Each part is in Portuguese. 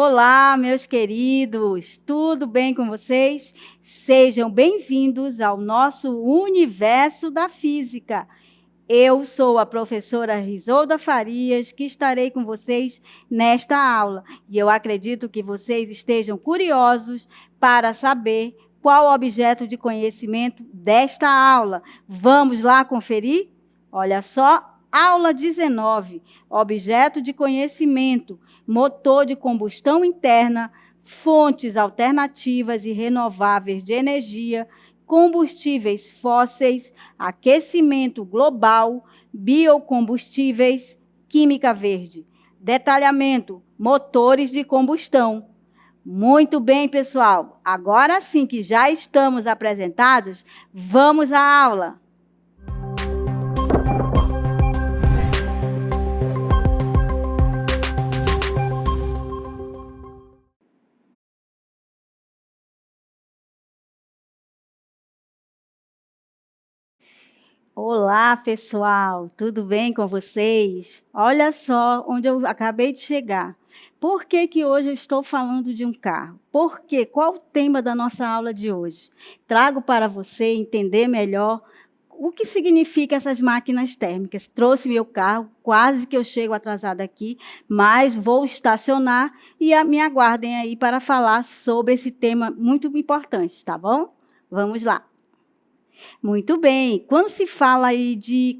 Olá, meus queridos, tudo bem com vocês? Sejam bem-vindos ao nosso universo da física. Eu sou a professora Risolda Farias, que estarei com vocês nesta aula. E eu acredito que vocês estejam curiosos para saber qual o objeto de conhecimento desta aula. Vamos lá conferir? Olha só, aula 19, objeto de conhecimento, motor de combustão interna, fontes alternativas e renováveis de energia, combustíveis fósseis, aquecimento global, biocombustíveis, química verde. Detalhamento: motores de combustão. Muito bem, pessoal. Agora sim que já estamos apresentados, vamos à aula. Olá, pessoal, tudo bem com vocês? Olha só onde eu acabei de chegar. Por que hoje eu estou falando de um carro? Porque qual o tema da nossa aula de hoje? Trago para você entender melhor o que significa essas máquinas térmicas. Trouxe meu carro, quase que eu chego atrasada aqui, mas vou estacionar e me aguardem aí para falar sobre esse tema muito importante, tá bom? Vamos lá. Muito bem. Quando se fala aí de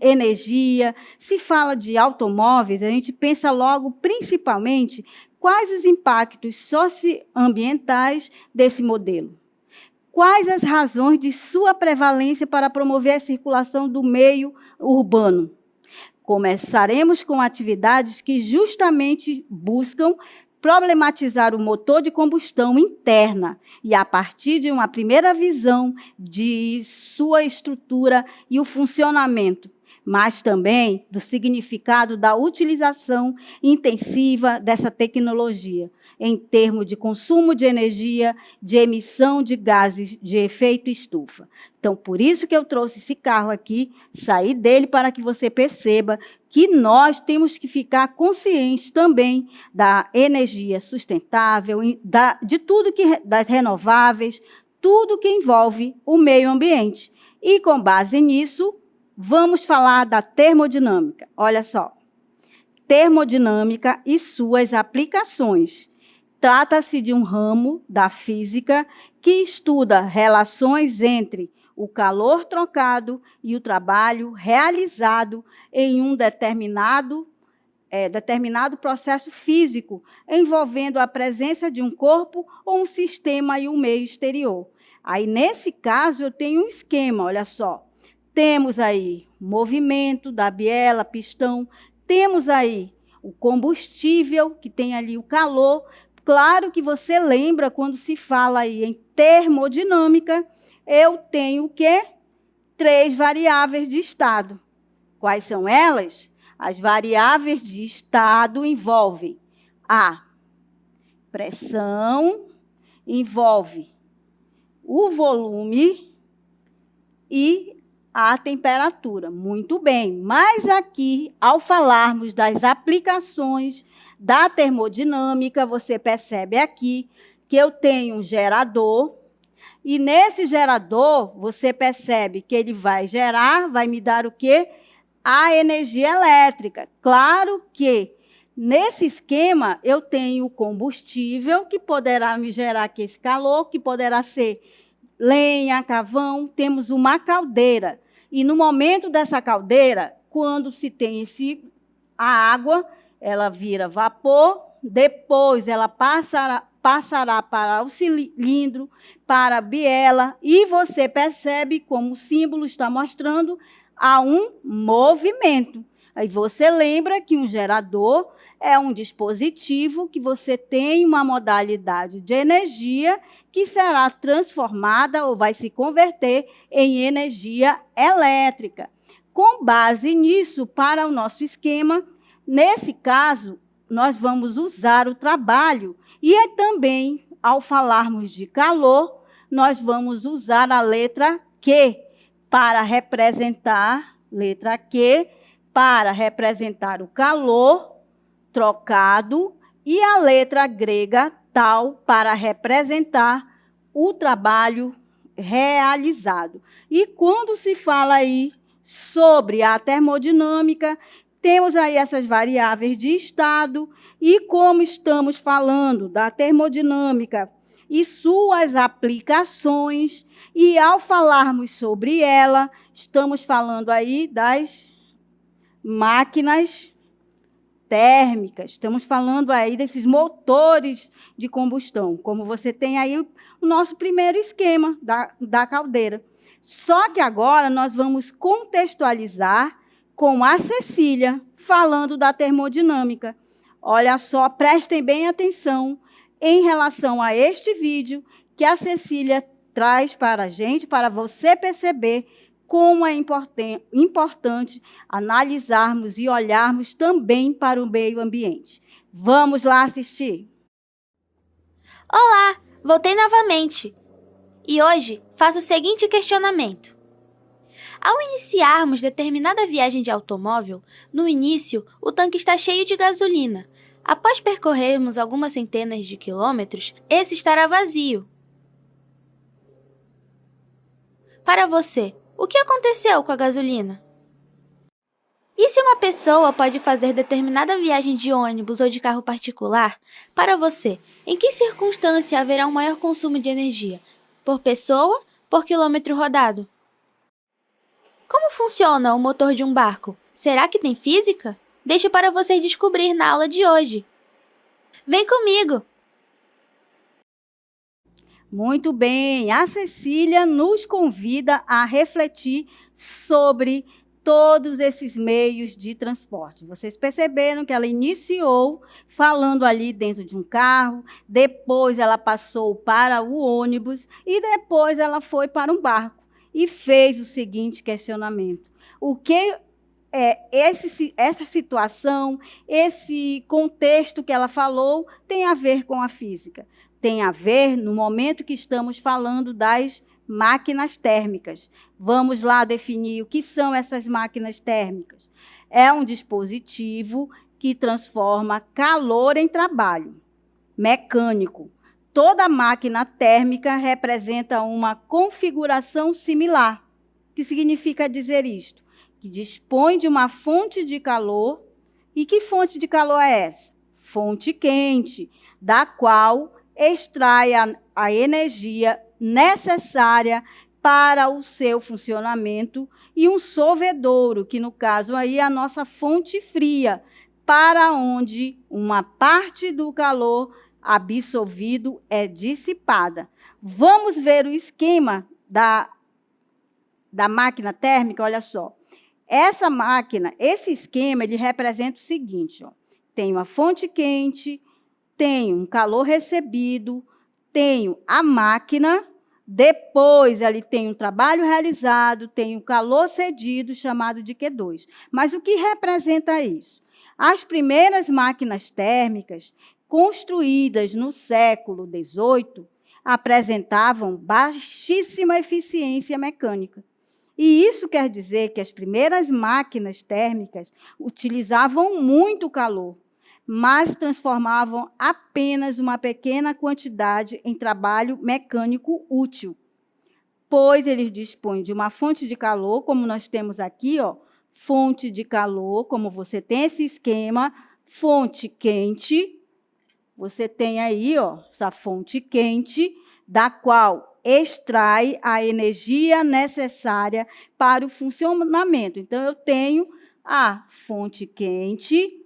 energia, se fala de automóveis, a gente pensa logo, principalmente, quais os impactos socioambientais desse modelo. Quais as razões de sua prevalência para promover a circulação do meio urbano? Começaremos com atividades que justamente buscam problematizar o motor de combustão interna e, a partir de uma primeira visão de sua estrutura e o funcionamento, mas também do significado da utilização intensiva dessa tecnologia, em termos de consumo de energia, de emissão de gases de efeito estufa. Então, por isso que eu trouxe esse carro aqui, saí dele para que você perceba que nós temos que ficar conscientes também da energia sustentável, de tudo das renováveis, tudo que envolve o meio ambiente. E, com base nisso, vamos falar da termodinâmica. Olha só, termodinâmica e suas aplicações. Trata-se de um ramo da física que estuda relações entre o calor trocado e o trabalho realizado em um determinado processo físico, envolvendo a presença de um corpo ou um sistema e um meio exterior. Aí, nesse caso, eu tenho um esquema, olha só. Temos aí movimento da biela, pistão, temos aí o combustível, que tem ali o calor. Claro que você lembra, quando se fala aí em termodinâmica, eu tenho o quê? 3 variáveis de estado. Quais são elas? As variáveis de estado envolvem a pressão, envolve o volume e a temperatura. Muito bem, mas aqui, ao falarmos das aplicações da termodinâmica, você percebe aqui que eu tenho um gerador, e nesse gerador, você percebe que ele vai gerar, vai me dar o quê? A energia elétrica. Claro que, nesse esquema, eu tenho o combustível, que poderá me gerar aqui esse calor, que poderá ser lenha, carvão, temos uma caldeira. E, no momento dessa caldeira, quando se tem a água, ela vira vapor, depois ela passará para o cilindro, para a biela, e você percebe, como o símbolo está mostrando, há um movimento. Aí você lembra que um gerador é um dispositivo que você tem uma modalidade de energia que será transformada ou vai se converter em energia elétrica. Com base nisso, para o nosso esquema, nesse caso, nós vamos usar o trabalho e também, ao falarmos de calor, nós vamos usar a letra Q para representar, letra Q, para representar o calor trocado e a letra grega tal para representar o trabalho realizado. E quando se fala aí sobre a termodinâmica, temos aí essas variáveis de estado, e como estamos falando da termodinâmica e suas aplicações, e ao falarmos sobre ela, estamos falando aí das máquinas térmicas, estamos falando aí desses motores de combustão, como você tem aí o nosso primeiro esquema da caldeira. Só que agora nós vamos contextualizar com a Cecília, falando da termodinâmica. Olha só, prestem bem atenção em relação a este vídeo que a Cecília traz para a gente, para você perceber como é importante analisarmos e olharmos também para o meio ambiente. Vamos lá assistir. Olá, voltei novamente. E hoje faço o seguinte questionamento. Ao iniciarmos determinada viagem de automóvel, no início o tanque está cheio de gasolina. Após percorrermos algumas centenas de quilômetros, esse estará vazio. Para você, o que aconteceu com a gasolina? E se uma pessoa pode fazer determinada viagem de ônibus ou de carro particular? Para você, em que circunstância haverá um maior consumo de energia? Por pessoa, por quilômetro rodado? Como funciona o motor de um barco? Será que tem física? Deixo para vocês descobrir na aula de hoje. Vem comigo! Muito bem, a Cecília nos convida a refletir sobre todos esses meios de transporte. Vocês perceberam que ela iniciou falando ali dentro de um carro, depois ela passou para o ônibus e depois ela foi para um barco e fez o seguinte questionamento: o que essa situação, esse contexto que ela falou tem a ver com a física? Tem a ver no momento que estamos falando das máquinas térmicas. Vamos lá definir o que são essas máquinas térmicas. É um dispositivo que transforma calor em trabalho mecânico. Toda máquina térmica representa uma configuração similar. O que significa dizer isto? Que dispõe de uma fonte de calor. E que fonte de calor é essa? Fonte quente, da qual extrai a energia necessária para o seu funcionamento, e um solvedouro, que no caso aí é a nossa fonte fria, para onde uma parte do calor absorvido é dissipada. Vamos ver o esquema da máquina térmica, olha só. Essa máquina, esse esquema, ele representa o seguinte, ó. Tem uma fonte quente, tenho um calor recebido, tenho a máquina, depois ali tem um trabalho realizado, tem o calor cedido, chamado de Q2. Mas o que representa isso? As primeiras máquinas térmicas, construídas no século XVIII, apresentavam baixíssima eficiência mecânica. E isso quer dizer que as primeiras máquinas térmicas utilizavam muito calor, mas transformavam apenas uma pequena quantidade em trabalho mecânico útil, pois eles dispõem de uma fonte de calor, como nós temos aqui, ó, fonte de calor, como você tem esse esquema, fonte quente, você tem aí, ó, essa fonte quente, da qual extrai a energia necessária para o funcionamento. Então, eu tenho a fonte quente,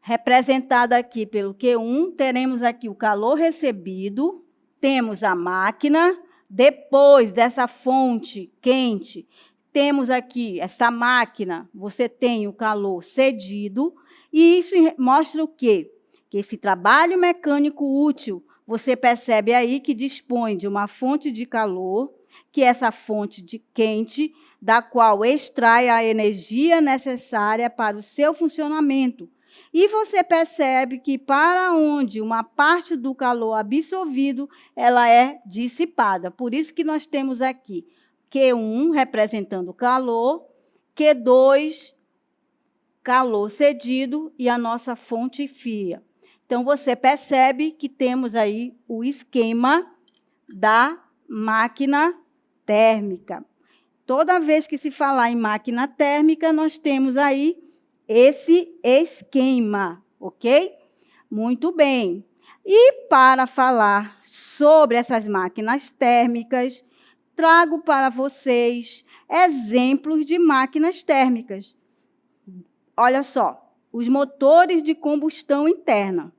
representada aqui pelo Q1, teremos aqui o calor recebido, temos a máquina, depois dessa fonte quente, temos aqui essa máquina, você tem o calor cedido, e isso mostra o quê? Que esse trabalho mecânico útil, você percebe aí que dispõe de uma fonte de calor, que é essa fonte de quente, da qual extrai a energia necessária para o seu funcionamento. E você percebe que para onde uma parte do calor absorvido, ela é dissipada. Por isso que nós temos aqui Q1 representando calor, Q2 calor cedido e a nossa fonte fria. Então, você percebe que temos aí o esquema da máquina térmica. Toda vez que se falar em máquina térmica, nós temos aí esse esquema, ok? Muito bem. E para falar sobre essas máquinas térmicas, trago para vocês exemplos de máquinas térmicas. Olha só, os motores de combustão interna,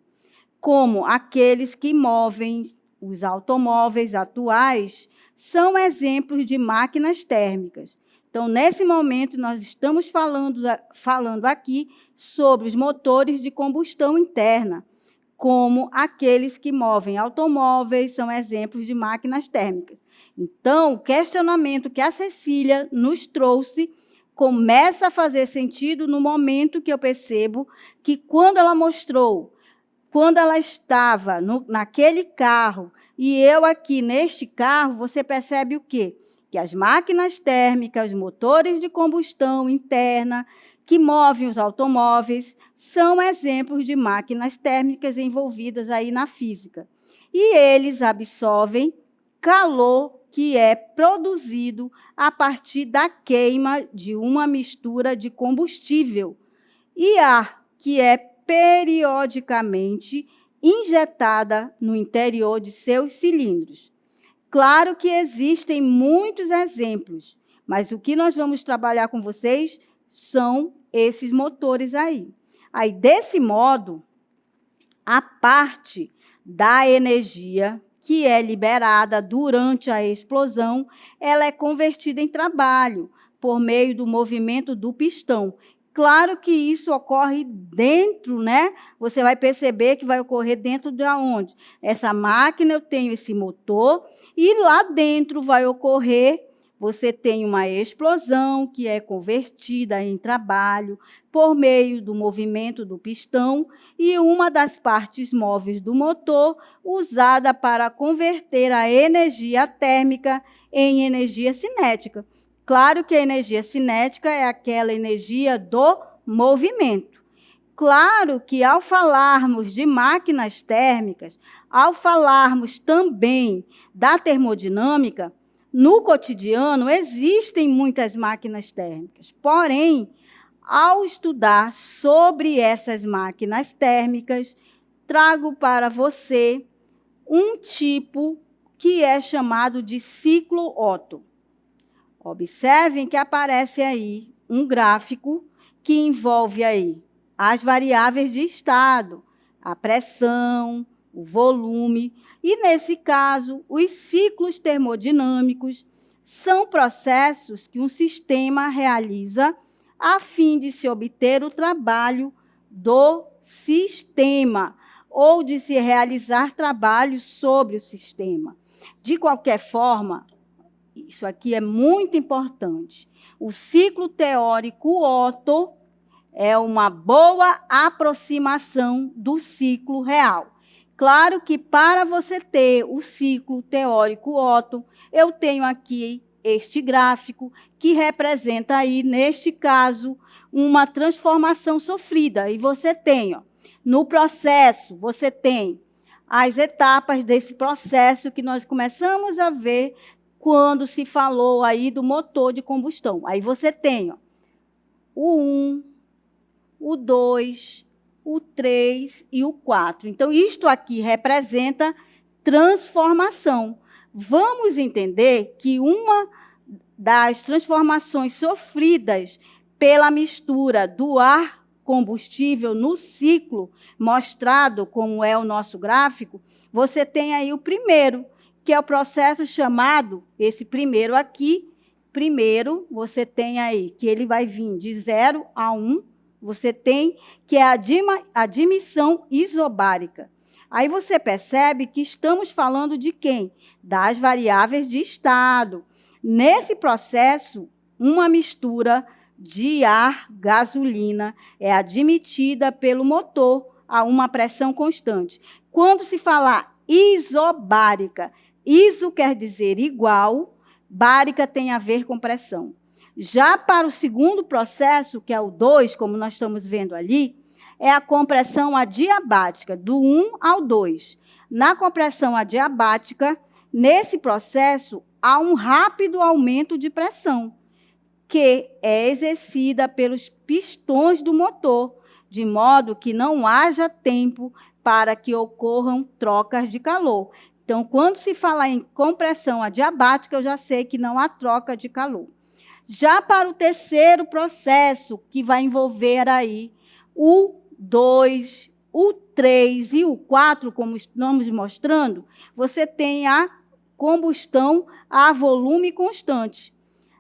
como aqueles que movem os automóveis atuais, são exemplos de máquinas térmicas. Então, nesse momento, nós estamos falando aqui sobre os motores de combustão interna, como aqueles que movem automóveis, são exemplos de máquinas térmicas. Então, o questionamento que a Cecília nos trouxe começa a fazer sentido no momento que eu percebo que, quando ela mostrou, quando ela estava naquele carro e eu aqui neste carro, você percebe o quê? Que as máquinas térmicas, os motores de combustão interna, que movem os automóveis, são exemplos de máquinas térmicas envolvidas aí na física. E eles absorvem calor que é produzido a partir da queima de uma mistura de combustível e ar, que é periodicamente injetada no interior de seus cilindros. Claro que existem muitos exemplos, mas o que nós vamos trabalhar com vocês são esses motores aí. Aí, desse modo, a parte da energia que é liberada durante a explosão, ela é convertida em trabalho por meio do movimento do pistão. Claro que isso ocorre dentro, né? Você vai perceber que vai ocorrer dentro de onde? Essa máquina, eu tenho esse motor, e lá dentro vai ocorrer, você tem uma explosão que é convertida em trabalho por meio do movimento do pistão e uma das partes móveis do motor usada para converter a energia térmica em energia cinética. Claro que a energia cinética é aquela energia do movimento. Claro que, ao falarmos de máquinas térmicas, ao falarmos também da termodinâmica, no cotidiano existem muitas máquinas térmicas. Porém, ao estudar sobre essas máquinas térmicas, trago para você um tipo que é chamado de ciclo Otto. Observem que aparece aí um gráfico que envolve aí as variáveis de estado, a pressão, o volume, e, nesse caso, os ciclos termodinâmicos são processos que um sistema realiza a fim de se obter o trabalho do sistema ou de se realizar trabalho sobre o sistema. De qualquer forma, isso aqui é muito importante. O ciclo teórico Otto é uma boa aproximação do ciclo real. Claro que, para você ter o ciclo teórico Otto, eu tenho aqui este gráfico que representa aí, neste caso, uma transformação sofrida. E você tem, ó, no processo, você tem as etapas desse processo que nós começamos a ver quando se falou aí do motor de combustão. Aí você tem, ó, o 1, o 2, o 3 e o 4. Então, isto aqui representa transformação. Vamos entender que uma das transformações sofridas pela mistura do ar combustível no ciclo, mostrado como é o nosso gráfico, você tem aí o primeiro, que é o processo chamado, esse primeiro aqui, primeiro, você tem aí que ele vai vir de 0 a 1, você tem que é a admissão isobárica. Aí você percebe que estamos falando de quem? Das variáveis de estado. Nesse processo, uma mistura de ar, gasolina, é admitida pelo motor a uma pressão constante. Quando se falar isobárica, iso quer dizer igual, bárica tem a ver com pressão. Já para o segundo processo, que é o 2, como nós estamos vendo ali, é a compressão adiabática, do 1 ao 2. Na compressão adiabática, nesse processo, há um rápido aumento de pressão, que é exercida pelos pistões do motor, de modo que não haja tempo para que ocorram trocas de calor. Então, quando se fala em compressão adiabática, eu já sei que não há troca de calor. Já para o terceiro processo, que vai envolver aí o 2, o 3 e o 4, como estamos mostrando, você tem a combustão a volume constante.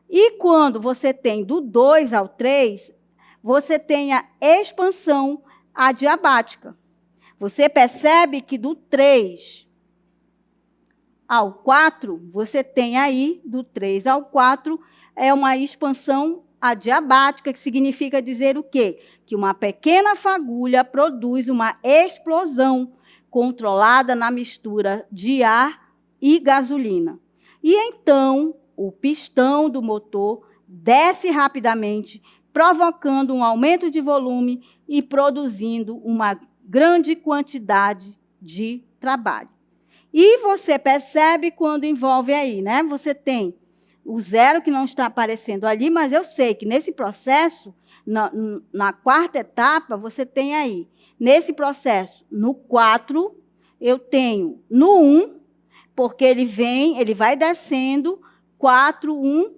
E quando você tem do 2 ao 3, você tem a expansão adiabática. Você percebe que do 3 ao 4, você tem aí, do 3 ao 4, é uma expansão adiabática, que significa dizer o quê? Que uma pequena fagulha produz uma explosão controlada na mistura de ar e gasolina. E então, o pistão do motor desce rapidamente, provocando um aumento de volume e produzindo uma grande quantidade de trabalho. E você percebe quando envolve aí, né? Você tem o 0 que não está aparecendo ali, mas eu sei que nesse processo, na quarta etapa, você tem aí, nesse processo, no 4, eu tenho no 1, porque ele vai descendo, 4, 1,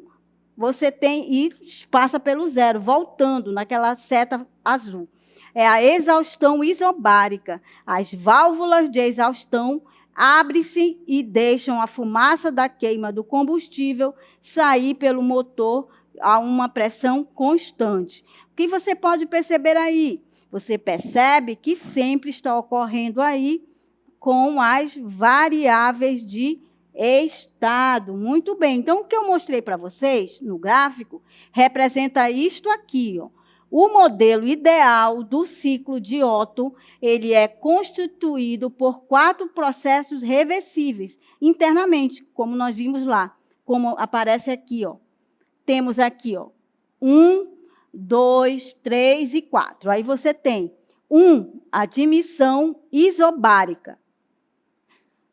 você tem e passa pelo 0, voltando naquela seta azul. É a exaustão isobárica. As válvulas de exaustão abrem-se e deixam a fumaça da queima do combustível sair pelo motor a uma pressão constante. O que você pode perceber aí? Você percebe que sempre está ocorrendo aí com as variáveis de estado. Muito bem. Então, o que eu mostrei para vocês no gráfico representa isto aqui, ó. O modelo ideal do ciclo de Otto, ele é constituído por 4 processos reversíveis internamente, como nós vimos lá, como aparece aqui, ó. Temos aqui, ó, 1, 2, 3 e 4. Aí você tem 1, admissão isobárica.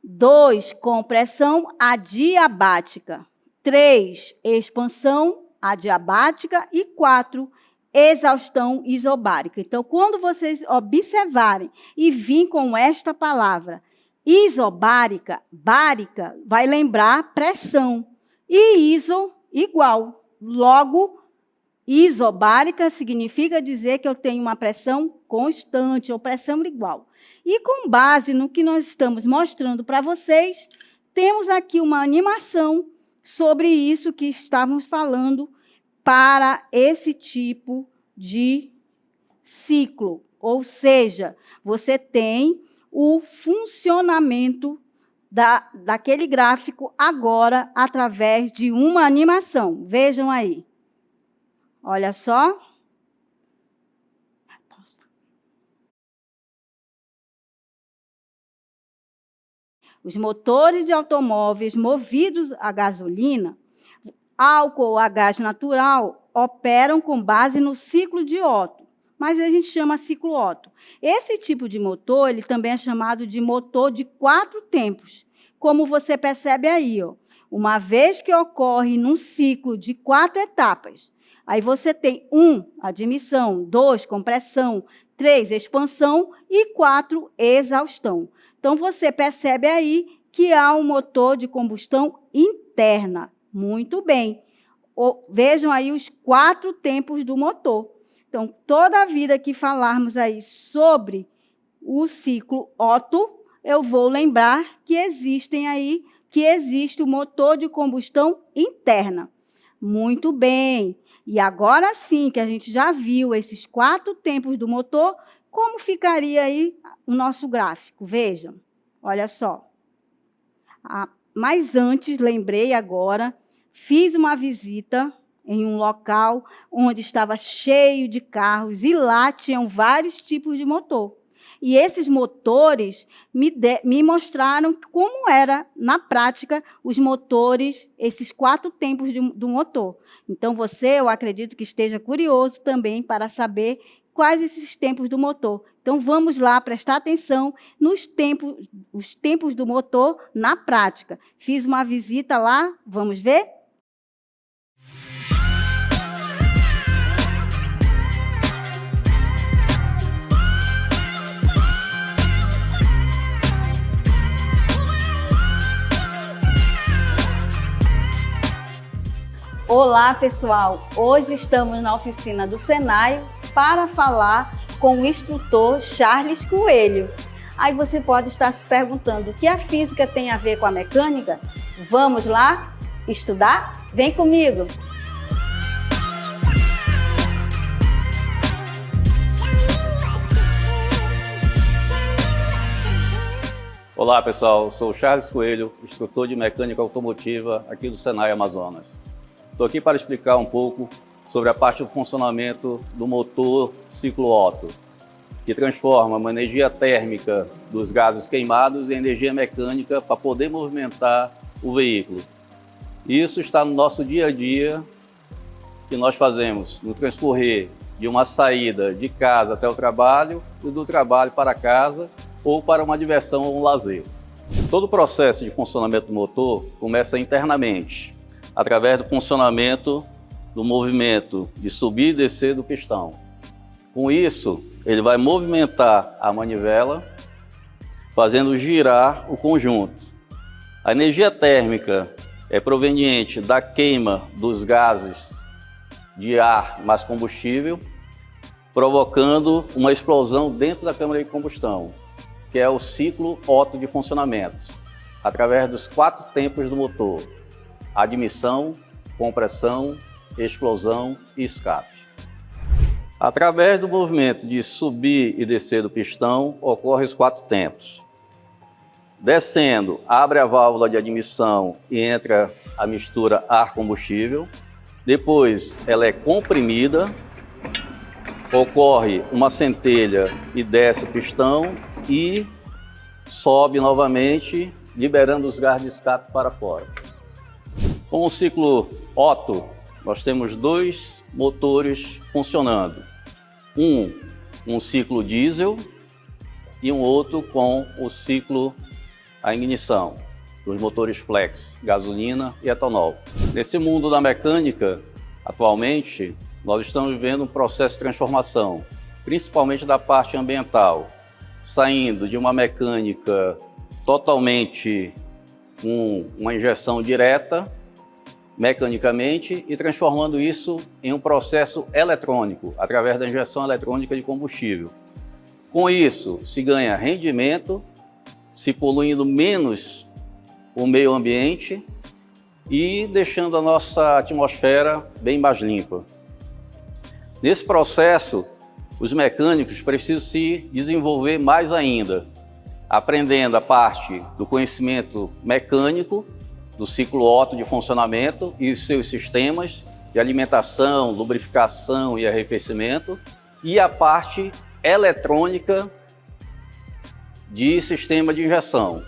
2, compressão adiabática. 3, expansão adiabática. E 4, exaustão isobárica. Então, quando vocês observarem e vir com esta palavra isobárica, bárica, vai lembrar pressão. E iso, igual. Logo, isobárica significa dizer que eu tenho uma pressão constante ou pressão igual. E com base no que nós estamos mostrando para vocês, temos aqui uma animação sobre isso que estávamos falando para esse tipo de ciclo. Ou seja, você tem o funcionamento daquele gráfico agora através de uma animação. Vejam aí. Olha só. Os motores de automóveis movidos a gasolina, álcool ou a gás natural operam com base no ciclo de Otto, mas a gente chama ciclo Otto. Esse tipo de motor, ele também é chamado de motor de 4 tempos, como você percebe aí, ó. Uma vez que ocorre num ciclo de 4 etapas, aí você tem 1, admissão, 2, compressão, 3, expansão e 4, exaustão. Então, você percebe aí que há um motor de combustão interna. Muito bem. Vejam aí os 4 tempos do motor. Então, toda a vida que falarmos aí sobre o ciclo Otto, eu vou lembrar que existe o motor de combustão interna. Muito bem. E agora sim que a gente já viu esses 4 tempos do motor, como ficaria aí o nosso gráfico? Vejam, olha só. Mas antes, lembrei agora, fiz uma visita em um local onde estava cheio de carros e lá tinham vários tipos de motor. E esses motores me mostraram como era, na prática, os motores, esses 4 tempos do motor. Então, eu acredito que esteja curioso também para saber quais esses tempos do motor. Então, vamos lá prestar atenção os tempos do motor na prática. Fiz uma visita lá, vamos ver? Olá, pessoal! Hoje estamos na oficina do Senai para falar com o instrutor Charles Coelho. Aí você pode estar se perguntando, o que a física tem a ver com a mecânica? Vamos lá estudar? Vem comigo! Olá, pessoal! Sou o Charles Coelho, instrutor de mecânica automotiva aqui do Senai Amazonas. Estou aqui para explicar um pouco sobre a parte do funcionamento do motor ciclo Otto, que transforma uma energia térmica dos gases queimados em energia mecânica para poder movimentar o veículo. Isso está no nosso dia a dia, que nós fazemos no transcorrer de uma saída de casa até o trabalho e do trabalho para casa ou para uma diversão ou um lazer. Todo o processo de funcionamento do motor começa internamente, através do funcionamento do movimento de subir e descer do pistão. Com isso, ele vai movimentar a manivela, fazendo girar o conjunto. A energia térmica é proveniente da queima dos gases de ar mais combustível, provocando uma explosão dentro da câmara de combustão, que é o ciclo Otto de funcionamento, através dos 4 tempos do motor: admissão, compressão, explosão e escape. Através do movimento de subir e descer do pistão, ocorrem os 4 tempos. Descendo, abre a válvula de admissão e entra a mistura ar-combustível. Depois, ela é comprimida, ocorre uma centelha e desce o pistão e sobe novamente, liberando os gases de escape para fora. Com o ciclo Otto, nós temos 2 motores funcionando. Um ciclo diesel e um outro com o ciclo a ignição, os motores flex, gasolina e etanol. Nesse mundo da mecânica, atualmente, nós estamos vivendo um processo de transformação, principalmente da parte ambiental, saindo de uma mecânica totalmente com uma injeção direta, mecanicamente, e transformando isso em um processo eletrônico, através da injeção eletrônica de combustível. Com isso, se ganha rendimento, se poluindo menos o meio ambiente e deixando a nossa atmosfera bem mais limpa. Nesse processo, os mecânicos precisam se desenvolver mais ainda, aprendendo a parte do conhecimento mecânico, do ciclo Otto de funcionamento e os seus sistemas de alimentação, lubrificação e arrefecimento, e a parte eletrônica de sistema de injeção.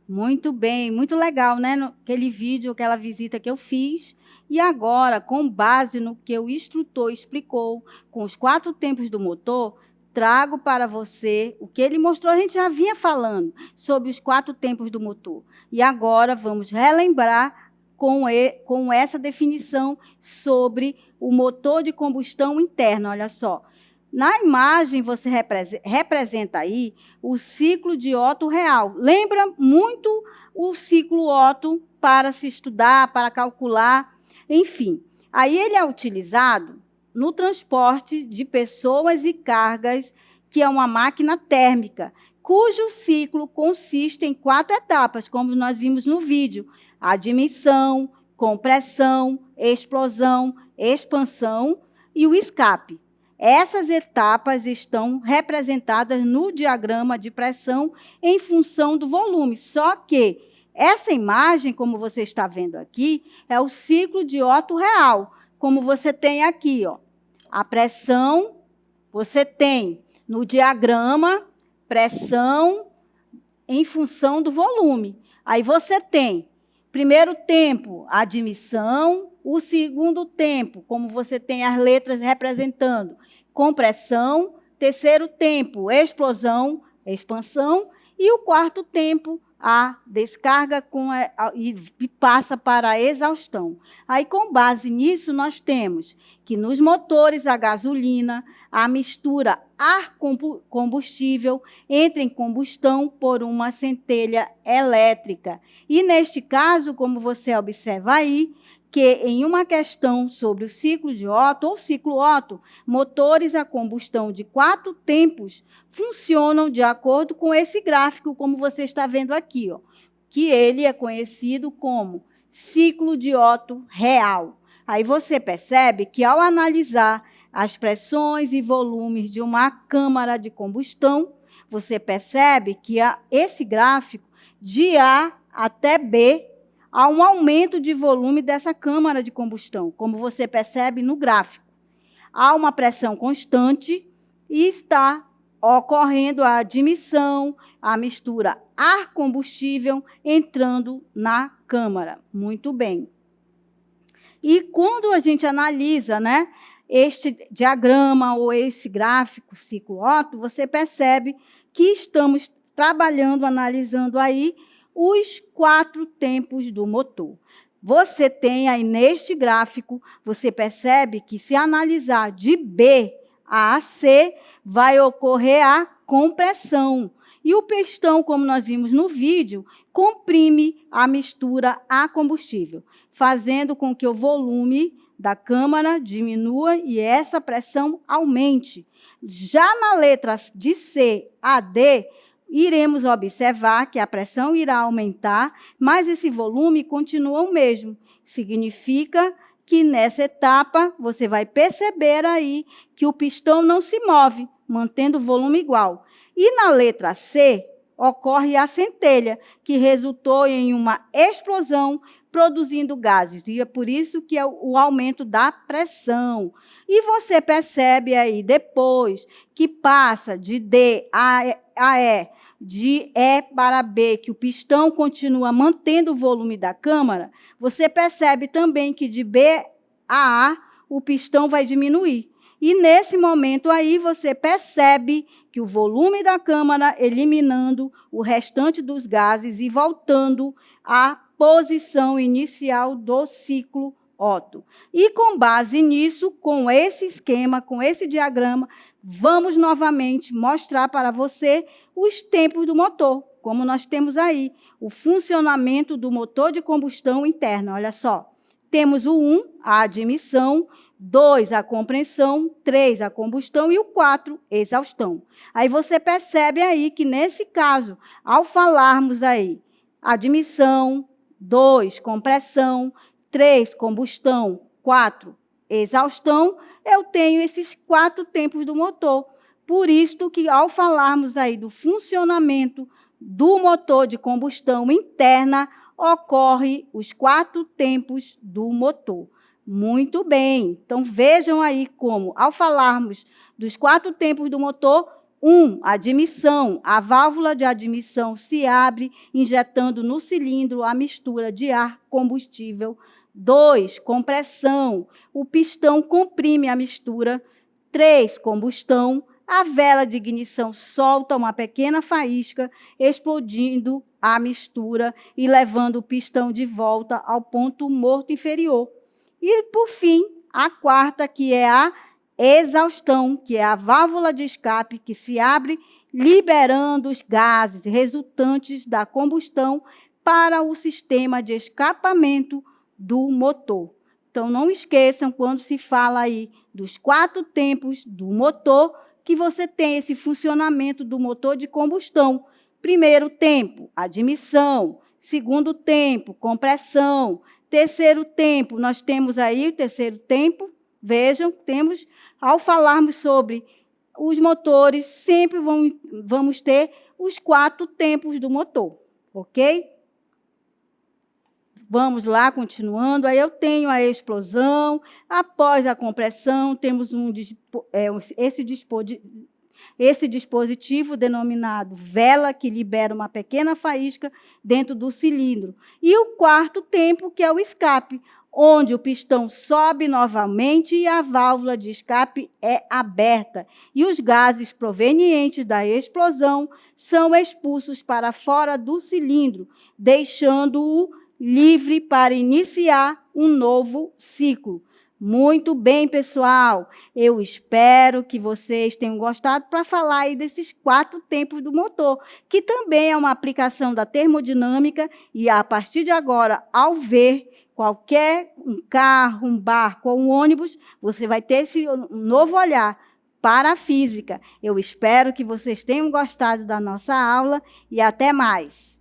Muito bem, muito legal, né? Aquele vídeo, aquela visita que eu fiz. E agora, com base no que o instrutor explicou, com os 4 tempos do motor, trago para você o que ele mostrou. A gente já vinha falando sobre os 4 tempos do motor. E agora vamos relembrar com essa definição sobre o motor de combustão interna. Olha só. Na imagem, você representa aí o ciclo de Otto real. Lembra muito o ciclo Otto para se estudar, para calcular, enfim. Aí ele é utilizado no transporte de pessoas e cargas, que é uma máquina térmica, cujo ciclo consiste em 4 etapas, como nós vimos no vídeo: admissão, compressão, explosão, expansão e o escape. Essas etapas estão representadas no diagrama de pressão em função do volume. Só que essa imagem, como você está vendo aqui, é o ciclo de Otto real. Como você tem aqui, ó, a pressão, você tem no diagrama pressão em função do volume. Aí você tem, primeiro tempo, admissão, o segundo tempo, como você tem as letras representando, compressão, terceiro tempo, explosão, expansão, e o quarto tempo, a descarga e passa para a exaustão. Aí, com base nisso, nós temos que nos motores a gasolina, a mistura ar-combustível entra em combustão por uma centelha elétrica. E, neste caso, como você observa aí, que em uma questão sobre o ciclo de Otto ou ciclo Otto, motores a combustão de 4 tempos funcionam de acordo com esse gráfico, como você está vendo aqui, ó, que ele é conhecido como ciclo de Otto real. Aí você percebe que, ao analisar as pressões e volumes de uma câmara de combustão, você percebe que esse gráfico, de A até B, há um aumento de volume dessa câmara de combustão, como você percebe no gráfico. Há uma pressão constante e está ocorrendo a admissão, a mistura ar-combustível entrando na câmara. Muito bem. E quando a gente analisa, né, este diagrama ou esse gráfico ciclo Otto, você percebe que estamos trabalhando, analisando aí os 4 tempos do motor. Você tem aí neste gráfico, você percebe que, se analisar de B a C, vai ocorrer a compressão. E o pistão, como nós vimos no vídeo, comprime a mistura a combustível, fazendo com que o volume da câmara diminua e essa pressão aumente. Já na letra de C a D, iremos observar que a pressão irá aumentar, mas esse volume continua o mesmo. Significa que, nessa etapa, você vai perceber aí que o pistão não se move, mantendo o volume igual. E na letra C, ocorre a centelha, que resultou em uma explosão, produzindo gases. E é por isso que é o aumento da pressão. E você percebe aí depois que passa de D a E, de E para B, que o pistão continua mantendo o volume da câmara, você percebe também que de B a o pistão vai diminuir. E, nesse momento aí, você percebe que o volume da câmara eliminando o restante dos gases e voltando à posição inicial do ciclo Otto. E, com base nisso, com esse esquema, com esse diagrama, vamos novamente mostrar para você os tempos do motor, como nós temos aí, o funcionamento do motor de combustão interna. Olha só, temos o 1, a admissão, 2, a compressão, 3, a combustão e o 4, exaustão. Aí você percebe aí que, nesse caso, ao falarmos aí admissão, 2, compressão, 3, combustão, 4, exaustão, eu tenho esses 4 tempos do motor. Por isso que, ao falarmos aí do funcionamento do motor de combustão interna, ocorre os 4 tempos do motor. Muito bem. Então, vejam aí como, ao falarmos dos 4 tempos do motor, 1, admissão. A válvula de admissão se abre, injetando no cilindro a mistura de ar combustível. 2, compressão. O pistão comprime a mistura. 3, combustão. A vela de ignição solta uma pequena faísca, explodindo a mistura e levando o pistão de volta ao ponto morto inferior. E, por fim, a quarta, que é a exaustão, que é a válvula de escape que se abre, liberando os gases resultantes da combustão para o sistema de escapamento do motor. Então, não esqueçam, quando se fala aí dos 4 tempos do motor, que você tem esse funcionamento do motor de combustão. Primeiro tempo, admissão. Segundo tempo, compressão. Terceiro tempo, nós temos aí o terceiro tempo. Vejam, temos, ao falarmos sobre os motores, sempre vamos ter os 4 tempos do motor, ok? Vamos lá, continuando. Aí eu tenho a explosão. Após a compressão, temos Esse dispositivo, denominado vela, que libera uma pequena faísca dentro do cilindro. E o quarto tempo, que é o escape, onde o pistão sobe novamente e a válvula de escape é aberta. E os gases provenientes da explosão são expulsos para fora do cilindro, deixando-o livre para iniciar um novo ciclo. Muito bem, pessoal. Eu espero que vocês tenham gostado para falar aí desses 4 tempos do motor, que também é uma aplicação da termodinâmica e, a partir de agora, ao ver qualquer um carro, um barco ou um ônibus, você vai ter esse novo olhar para a física. Eu espero que vocês tenham gostado da nossa aula e até mais.